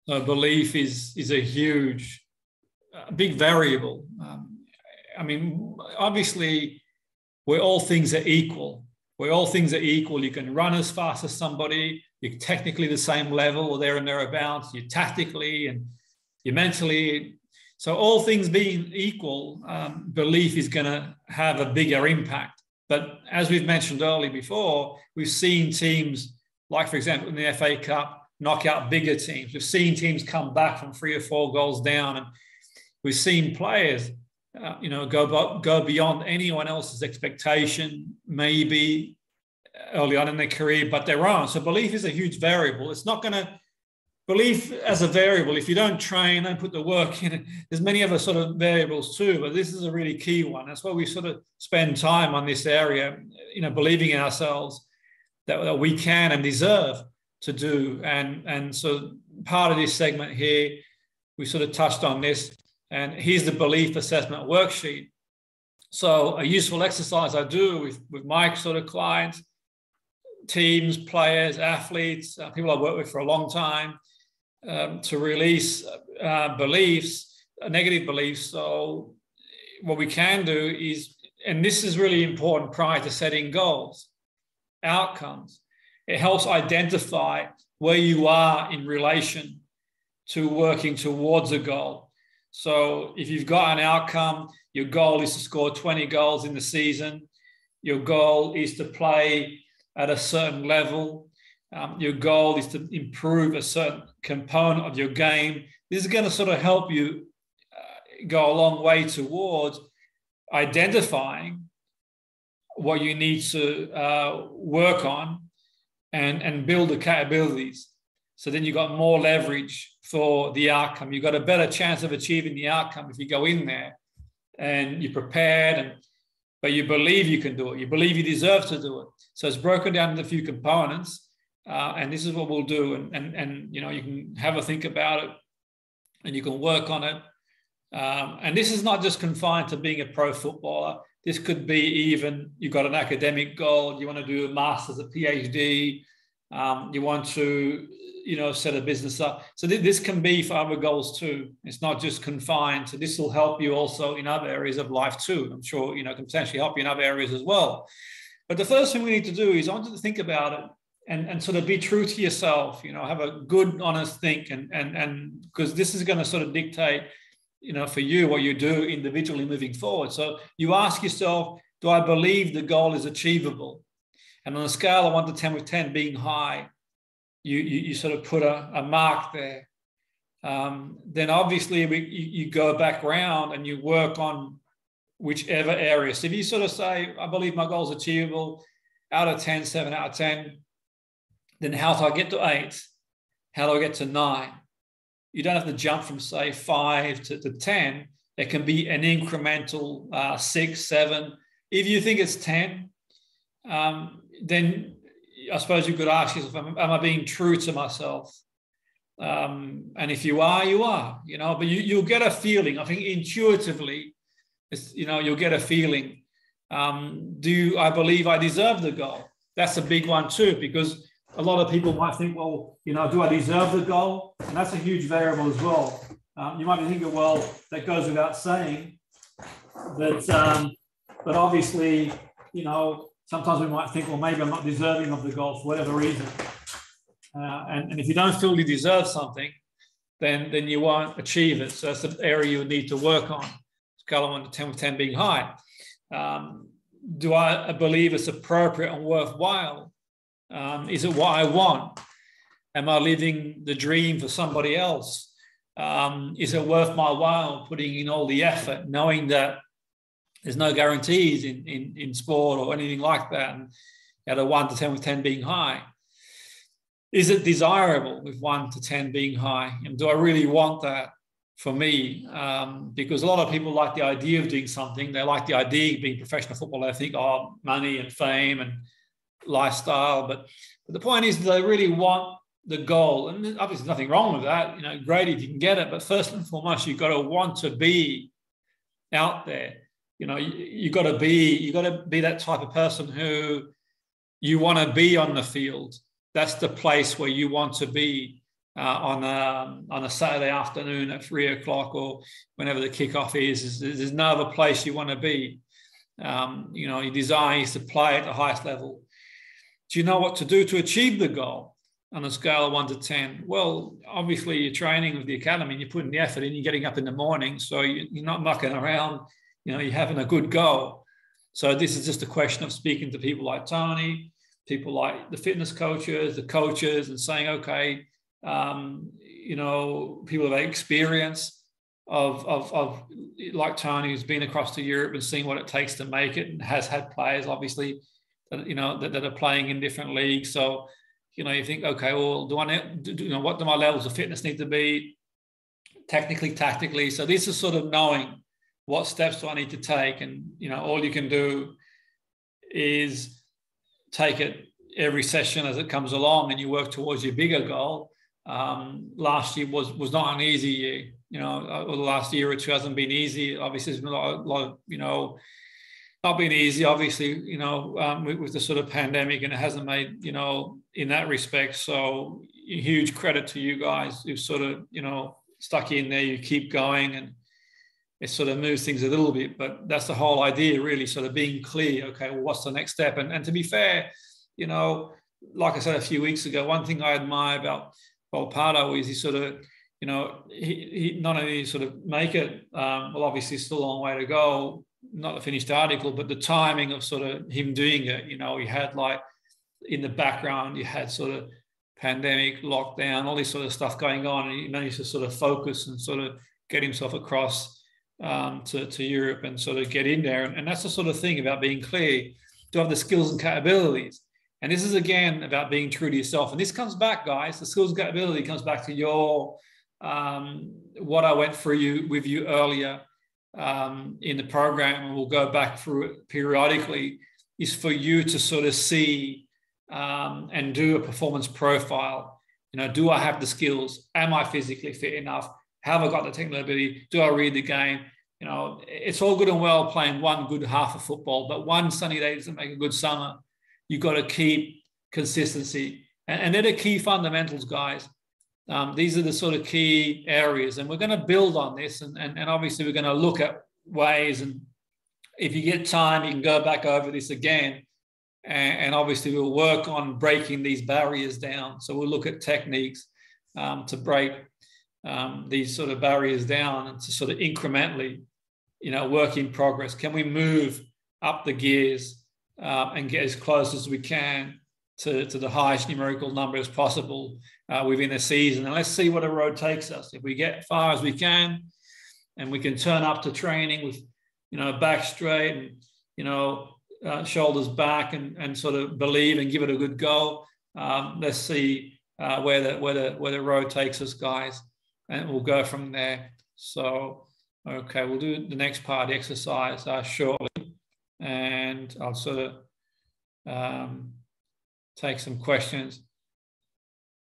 So belief is a huge, big variable. I mean, obviously, where all things are equal, you can run as fast as somebody, you're technically the same level or there and thereabouts, you're tactically and you're mentally. So all things being equal, belief is going to have a bigger impact. But as we've mentioned earlier before, we've seen teams like, for example, in the FA Cup, knock out bigger teams. We've seen teams come back from 3 or 4 goals down, and we've seen players, go beyond anyone else's expectation, maybe early on in their career, but they're wrong. So belief is a huge variable. It's not going to, belief as a variable, if you don't train and put the work in it, there's many other sort of variables too, but this is a really key one. That's why we sort of spend time on this area, believing in ourselves that we can and deserve to do. And so part of this segment here, we sort of touched on this, and here's the belief assessment worksheet. So a useful exercise I do with my sort of clients, teams, players, athletes, people I've worked with for a long time, to release beliefs, negative beliefs. So what we can do is, and this is really important prior to setting goals, outcomes. It helps identify where you are in relation to working towards a goal. So if you've got an outcome, your goal is to score 20 goals in the season. Your goal is to play at a certain level. Your goal is to improve a certain component of your game. This is going to sort of help you go a long way towards identifying what you need to work on and build the capabilities. So then you've got more leverage for the outcome. You've got a better chance of achieving the outcome if you go in there and you're prepared, but you believe you can do it. You believe you deserve to do it. So it's broken down into a few components, and this is what we'll do. And you can have a think about it, and you can work on it. And this is not just confined to being a pro footballer. This could be even, you've got an academic goal, you want to do a master's, a PhD, you want to, set a business up. So this can be for other goals too. It's not just confined. So this will help you also in other areas of life too. I'm sure, can potentially help you in other areas as well. But the first thing we need to do is I want you to think about it and sort of be true to yourself, have a good, honest think. And because this is going to sort of dictate, for you, what you do individually moving forward. So you ask yourself, do I believe the goal is achievable? And on a scale of 1 to 10, with 10 being high, you sort of put a mark there. Then obviously you go back around and you work on whichever area. So if you sort of say, I believe my goal is achievable, out of 10, 7 out of 10, then how do I get to 8? How do I get to 9? You don't have to jump from, say, 5 to 10. It can be an incremental 6, 7. If you think it's 10, then I suppose you could ask yourself, am I being true to myself? And if you are, you are, but you'll get a feeling. I think intuitively, you'll get a feeling. Do I believe I deserve the goal? That's a big one too, because a lot of people might think, well, do I deserve the goal? And that's a huge variable as well. You might be thinking, well, that goes without saying. But obviously, sometimes we might think, well, maybe I'm not deserving of the goal for whatever reason. And if you don't feel you deserve something, then you won't achieve it. So that's the area you need to work on. Scale of 1 to 10, with 10 being high. Do I believe it's appropriate and worthwhile? Is it what I want? Am I living the dream for somebody else? Is it worth my while putting in all the effort, knowing that there's no guarantees in sport or anything like that? And at a 1 to 10, with 10 being high. Is it desirable with 1 to 10 being high? And do I really want that for me? Because a lot of people like the idea of doing something. They like the idea of being a professional footballer. They think, oh, money and fame and lifestyle. But the point is, do they really want the goal? And obviously nothing wrong with that. Great if you can get it. But first and foremost, you've got to want to be out there. You've got to be that type of person who you want to be on the field. That's the place where you want to be. on a Saturday afternoon at 3 o'clock or whenever the kickoff is. There's no other place you want to be. Your desire is to play at the highest level. Do you know what to do to achieve the goal on a scale of 1 to 10? Well, obviously you're training with the academy and you're putting the effort in, you're getting up in the morning, so you're not mucking around, you're having a good goal. So this is just a question of speaking to people like Tony, people like the fitness coaches, the coaches, and saying, okay, people have experience of like Tony, who's been across to Europe and seen what it takes to make it, and has had players obviously that are playing in different leagues. So you think, okay, well, what do my levels of fitness need to be technically, tactically? So this is sort of knowing what steps do I need to take, and all you can do is take it every session as it comes along, and you work towards your bigger goal. Last year was not an easy year. Or the last year or two hasn't been easy. Obviously, there's been a lot of, not been easy, obviously, with the sort of pandemic, and it hasn't made, in that respect. So huge credit to you guys who've sort of, stuck in there, you keep going, and it sort of moves things a little bit. But that's the whole idea, really, sort of being clear, okay, well, what's the next step? And to be fair, like I said a few weeks ago, one thing I admire about Volpato is he sort of, he not only sort of make it, well, obviously still a long way to go, not the finished article, but the timing of sort of him doing it. He had, like, in the background, you had sort of pandemic, lockdown, all this sort of stuff going on, and he managed to sort of focus and sort of get himself across to Europe and sort of get in there. And that's the sort of thing about being clear, to have the skills and capabilities. And this is, again, about being true to yourself. And this comes back, guys, the skills and capability comes back to your, what I went through with you earlier in the program, and we'll go back through it periodically, is for you to sort of see and do a performance profile. Do I have the skills? Am I physically fit enough? Have I got the technical ability? Do I read the game? It's all good and well playing one good half of football, but one sunny day doesn't make a good summer. You've got to keep consistency. And they're the key fundamentals, guys. These are the sort of key areas. And we're going to build on this. And obviously, we're going to look at ways. And if you get time, you can go back over this again. And obviously, we'll work on breaking these barriers down. So we'll look at techniques to break these sort of barriers down, and to sort of incrementally, work in progress. Can we move up the gears and get as close as we can to the highest numerical number as possible within a season? And let's see what the road takes us. If we get as far as we can, and we can turn up to training with, back straight and, shoulders back, and sort of believe and give it a good go. Let's see where the road takes us, guys, and we'll go from there. So, okay, we'll do the next part of the exercise shortly, and I'll sort of take some questions.